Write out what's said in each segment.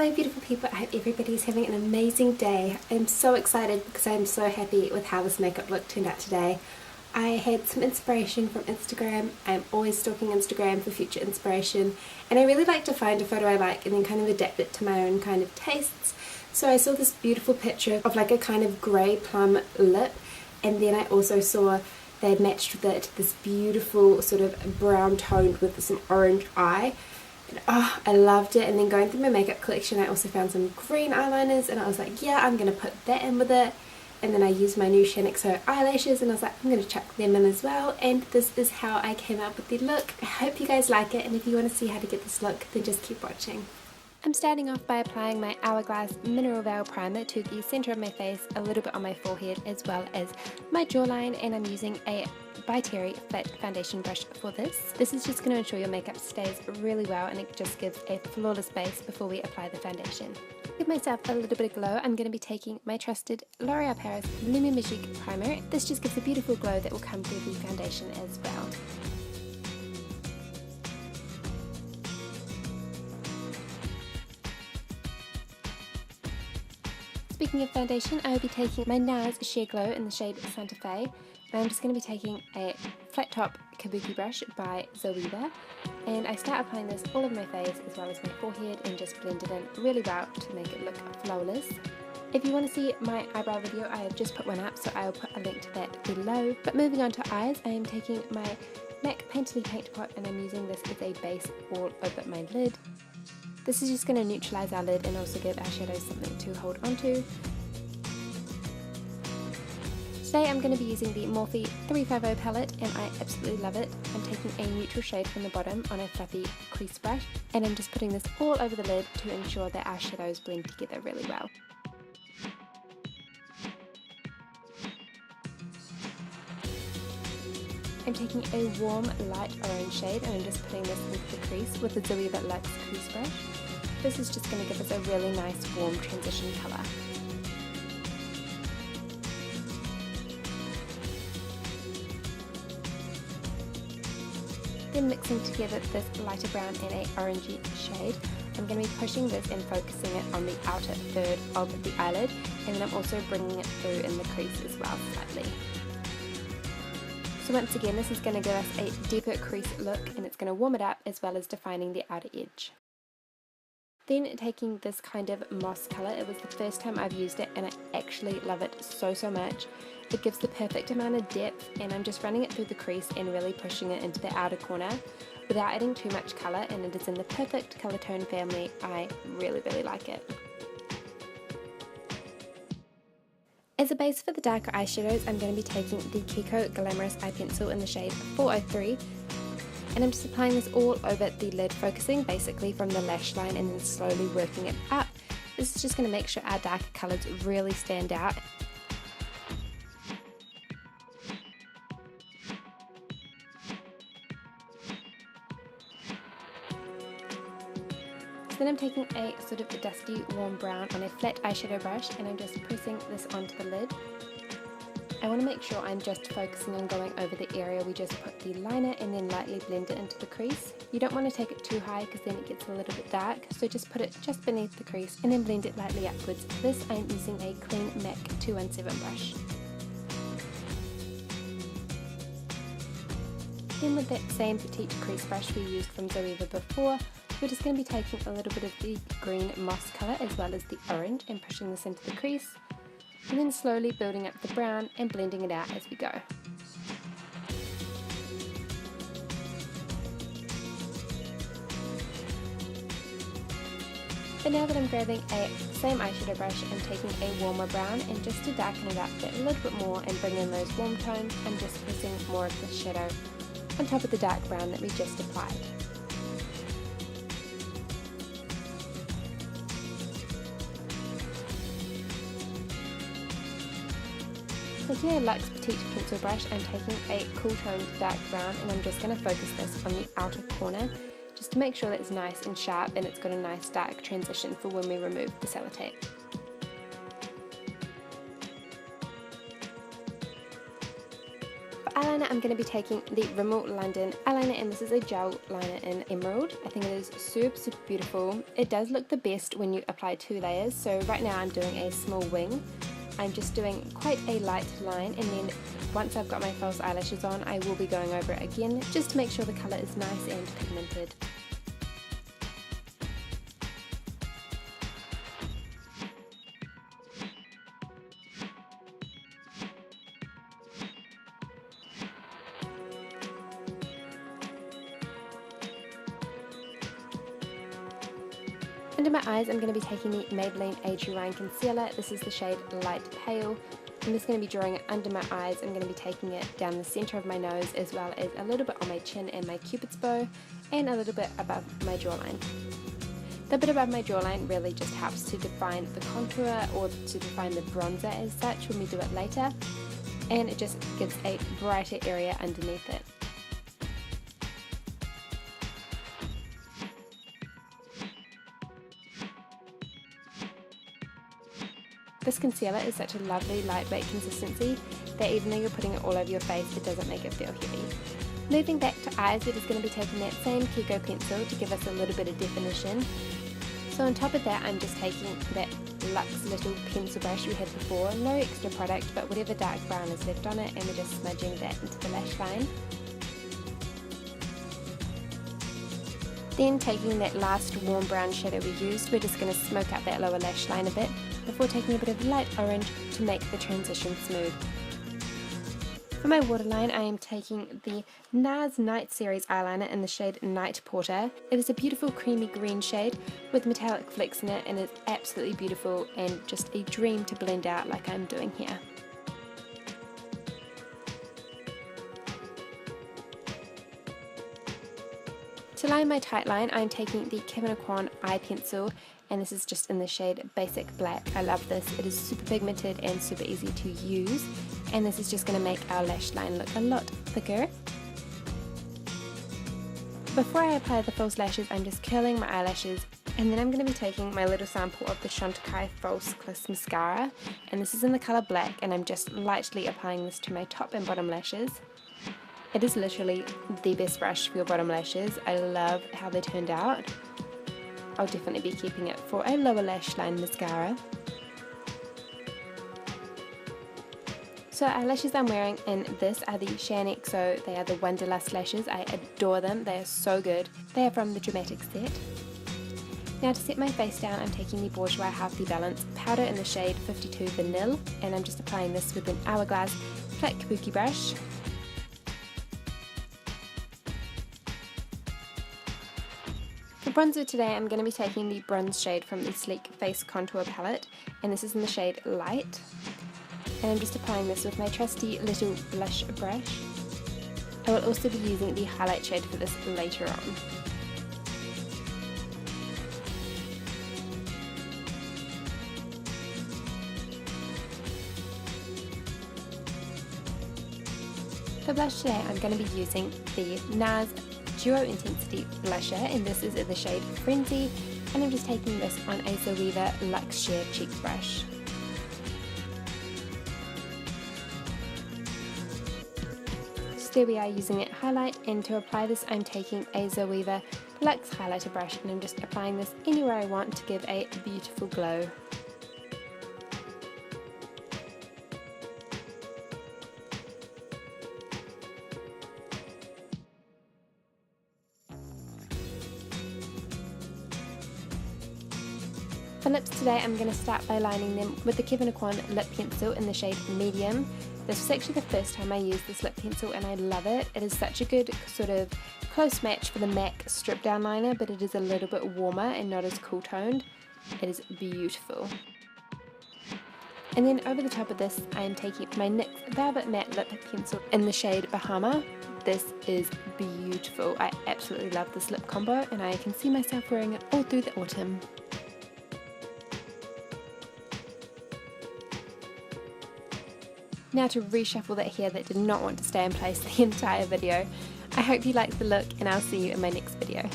Hello beautiful people, I hope everybody's having an amazing day. I'm so excited because I'm so happy with how this makeup look turned out today. I had some inspiration from Instagram. I'm always stalking Instagram for future inspiration, and I really like to find a photo I like and then kind of adapt it to my own kind of tastes. So I saw this beautiful picture of like a kind of grey plum lip, and then I also saw they had matched with it this beautiful sort of brown toned with some orange eye. And, oh, I loved it. And then going through my makeup collection, I also found some green eyeliners, and I was like, yeah, I'm going to put that in with it. And then I used my new Chantecallie eyelashes, and I was like, I'm going to chuck them in as well. And this is how I came up with the look. I hope you guys like it, and if you want to see how to get this look, then just keep watching. I'm starting off by applying my Hourglass Mineral Veil Primer to the centre of my face, a little bit on my forehead as well as my jawline, and I'm using a by Terry flat foundation brush for this. This is just going to ensure your makeup stays really well, and it just gives a flawless base before we apply the foundation. To give myself a little bit of glow, I'm going to be taking my trusted L'Oreal Paris Lumi Magique Primer. This just gives a beautiful glow that will come through the foundation as well. Speaking of foundation, I will be taking my Nars Sheer Glow in the shade Santa Fe, and I'm just going to be taking a flat top kabuki brush by Zoeva, and I start applying this all over my face as well as my forehead and just blend it in really well to make it look flawless. If you want to see my eyebrow video, I have just put one up, so I will put a link to that below. But moving on to eyes, I am taking my MAC Painterly Paint Pot, and I'm using this as a base all over my lid. This is just going to neutralise our lid and also give our shadows something to hold onto. Today I'm going to be using the Morphe 350 palette, and I absolutely love it. I'm taking a neutral shade from the bottom on a fluffy crease brush, and I'm just putting this all over the lid to ensure that our shadows blend together really well. I'm taking a warm light orange shade, and I'm just putting this into the crease with the Zoeva Luxe Crease Brush. This is just going to give us a really nice warm transition colour. Then mixing together this lighter brown and a orangey shade, I'm going to be pushing this and focusing it on the outer third of the eyelid, and then I'm also bringing it through in the crease as well slightly. So once again, this is going to give us a deeper crease look, and it's going to warm it up as well as defining the outer edge. Then taking this kind of moss colour, it was the first time I've used it and I actually love it so much. It gives the perfect amount of depth, and I'm just running it through the crease and really pushing it into the outer corner without adding too much colour, and it is in the perfect colour tone family. I really like it. As a base for the darker eyeshadows, I'm going to be taking the Kiko Glamorous Eye Pencil in the shade 403, and I'm just applying this all over the lid, focusing basically from the lash line and then slowly working it up. This is just going to make sure our darker colours really stand out. Then I'm taking a sort of a dusty warm brown on a flat eyeshadow brush, and I'm just pressing this onto the lid. I want to make sure I'm just focusing on going over the area we just put the liner, and then lightly blend it into the crease. You don't want to take it too high because then it gets a little bit dark, so just put it just beneath the crease and then blend it lightly upwards. For this I'm using a clean MAC 217 brush. Then with that same Petite crease brush we used from Zoeva before, we're just going to be taking a little bit of the green moss colour as well as the orange and pushing this into the crease, and then slowly building up the brown and blending it out as we go. But now that I'm grabbing a same eyeshadow brush, I'm taking a warmer brown, and just to darken it up a little bit more and bring in those warm tones, I'm just pressing more of the shadow on top of the dark brown that we just applied. Taking a Luxe Petite pencil brush, I'm taking a cool toned dark brown, and I'm just going to focus this on the outer corner just to make sure that it's nice and sharp and it's got a nice dark transition for when we remove the sellotape. For eyeliner, I'm going to be taking the Rimmel London eyeliner, and this is a gel liner in Emerald. I think it is super beautiful. It does look the best when you apply 2 layers, so right now I'm doing a small wing. I'm just doing quite a light line, and then once I've got my false eyelashes on, I will be going over it again just to make sure the colour is nice and pigmented. Under my eyes, I'm going to be taking the Maybelline Age Rewind Concealer. This is the shade Light Pale. I'm just going to be drawing it under my eyes. I'm going to be taking it down the centre of my nose, as well as a little bit on my chin and my cupid's bow, and a little bit above my jawline. The bit above my jawline really just helps to define the contour, or to define the bronzer as such when we do it later, and it just gives a brighter area underneath it. This concealer is such a lovely lightweight consistency that even though you're putting it all over your face, it doesn't make it feel heavy. Moving back to eyes, we're just going to be taking that same Kiko pencil to give us a little bit of definition. So on top of that, I'm just taking that Luxe little pencil brush we had before, no extra product, but whatever dark brown is left on it, and we're just smudging that into the lash line. Then taking that last warm brown shadow we used, we're just going to smoke out that lower lash line a bit, before taking a bit of light orange to make the transition smooth. For my waterline, I am taking the Nars Night Series eyeliner in the shade Night Porter. It is a beautiful creamy green shade with metallic flecks in it, and it's absolutely beautiful and just a dream to blend out like I'm doing here. To line my tight line, I'm taking the Kevyn Aucoin eye pencil, and this is just in the shade Basic Black. I love this. It is super pigmented and super easy to use, and this is just going to make our lash line look a lot thicker. Before I apply the false lashes, I'm just curling my eyelashes, and then I'm going to be taking my little sample of the Chantecallie False Clis Mascara, and this is in the colour Black, and I'm just lightly applying this to my top and bottom lashes. It is literally the best brush for your bottom lashes. I love how they turned out. I'll definitely be keeping it for a lower lash line mascara. So our lashes I'm wearing in this are the XO. They are the Wonderlust lashes. I adore them. They are so good. They are from the Dramatic set. Now to set my face down, I'm taking the Bourjois Healthy Balance powder in the shade 52 Vanille, and I'm just applying this with an Hourglass flat kabuki brush. For bronzer today, I'm going to be taking the bronze shade from the Sleek Face Contour Palette, and this is in the shade Light. And I'm just applying this with my trusty little blush brush. I will also be using the highlight shade for this later on. For blush today, I'm going to be using the Nars Duo Intensity Blusher, and this is in the shade Frenzy, and I'm just taking this on a Zoeva Luxe Sheer Cheek Brush. So there we are, using it highlight, and to apply this I'm taking a Zoeva Luxe Highlighter Brush, and I'm just applying this anywhere I want to give a beautiful glow. For lips today, I'm going to start by lining them with the Kevyn Aucoin lip pencil in the shade Medium. This was actually the first time I used this lip pencil, and I love it. It is such a good sort of close match for the MAC Strip Down Liner, but it is a little bit warmer and not as cool toned. It is beautiful. And then over the top of this, I am taking my NYX Velvet Matte Lip Pencil in the shade Bahama. This is beautiful. I absolutely love this lip combo, and I can see myself wearing it all through the autumn. Now to reshuffle that hair that did not want to stay in place the entire video. I hope you liked the look, and I'll see you in my next video.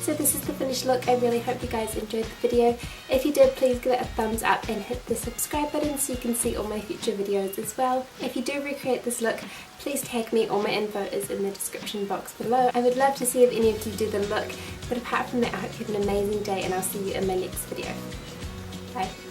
so this is the finished look. I really hope you guys enjoyed the video. If you did, please give it a thumbs up and hit the subscribe button so you can see all my future videos as well. If you do recreate this look, please tag me. All my info is in the description box below. I would love to see if any of you do the look, but apart from that, I hope you have an amazing day and I'll see you in my next video. Bye.